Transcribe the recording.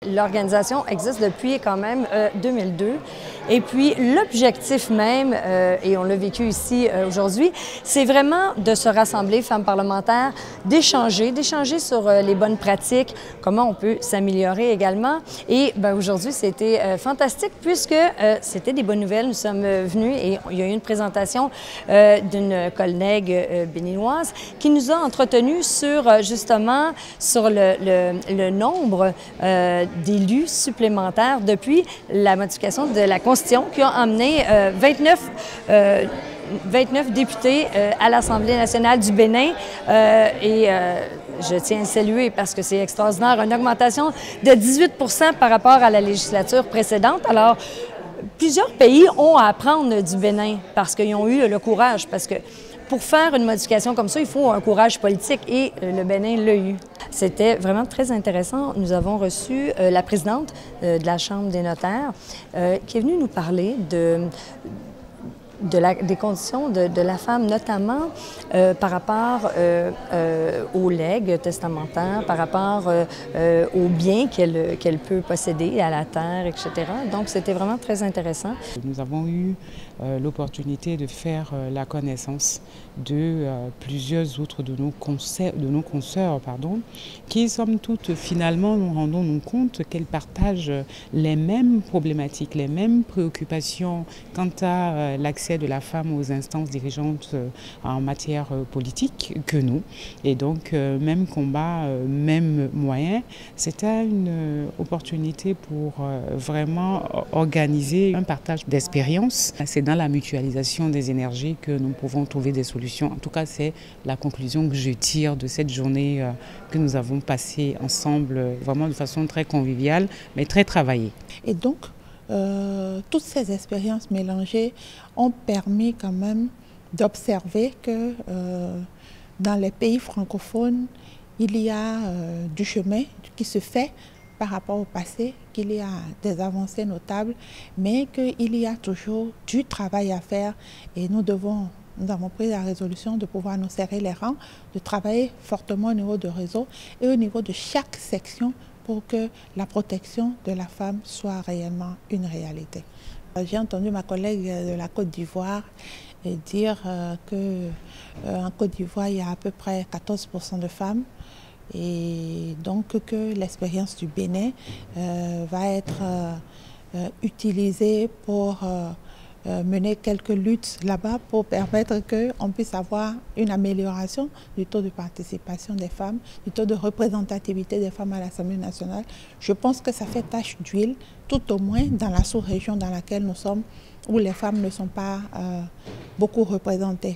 L'organisation existe depuis quand même 2002 et puis l'objectif même, et on l'a vécu ici aujourd'hui, c'est vraiment de se rassembler, femmes parlementaires, d'échanger sur les bonnes pratiques, comment on peut s'améliorer également. Et aujourd'hui, c'était fantastique puisque c'était des bonnes nouvelles. Nous sommes venus et il y a eu une présentation d'une collègue béninoise qui nous a entretenus sur justement sur le nombre d'élus supplémentaires depuis la modification de la Constitution qui a emmené 29 députés à l'Assemblée nationale du Bénin je tiens à saluer parce que c'est extraordinaire, une augmentation de 18 % par rapport à la législature précédente. Alors, plusieurs pays ont à apprendre du Bénin parce qu'ils ont eu le courage, parce que pour faire une modification comme ça, il faut un courage politique et le Bénin l'a eu. C'était vraiment très intéressant. Nous avons reçu la présidente de la Chambre des notaires qui est venue nous parler des conditions de la femme, notamment par rapport aux legs testamentaires, par rapport aux biens qu'elle peut posséder à la terre, etc. Donc, c'était vraiment très intéressant. Nous avons eu l'opportunité de faire la connaissance de plusieurs autres de nos consoeurs, qui, somme toute, finalement, nous rendons compte qu'elles partagent les mêmes problématiques, les mêmes préoccupations quant à l'accès de la femme aux instances dirigeantes en matière politique que nous. Et donc, même combat, même moyen, c'était une opportunité pour vraiment organiser un partage d'expériences. C'est dans la mutualisation des énergies que nous pouvons trouver des solutions. En tout cas, c'est la conclusion que je tire de cette journée que nous avons passée ensemble, vraiment de façon très conviviale, mais très travaillée. Et donc, toutes ces expériences mélangées ont permis quand même d'observer que dans les pays francophones, il y a du chemin qui se fait par rapport au passé, qu'il y a des avancées notables, mais qu'il y a toujours du travail à faire et nous avons pris la résolution de pouvoir nous serrer les rangs, de travailler fortement au niveau du réseau et au niveau de chaque section pour que la protection de la femme soit réellement une réalité. J'ai entendu ma collègue de la Côte d'Ivoire dire qu'en Côte d'Ivoire, il y a à peu près 14 % de femmes et donc que l'expérience du Bénin va être utilisée pour mener quelques luttes là-bas pour permettre qu'on puisse avoir une amélioration du taux de participation des femmes, du taux de représentativité des femmes à l'Assemblée nationale. Je pense que ça fait tache d'huile, tout au moins dans la sous-région dans laquelle nous sommes, où les femmes ne sont pas beaucoup représentées.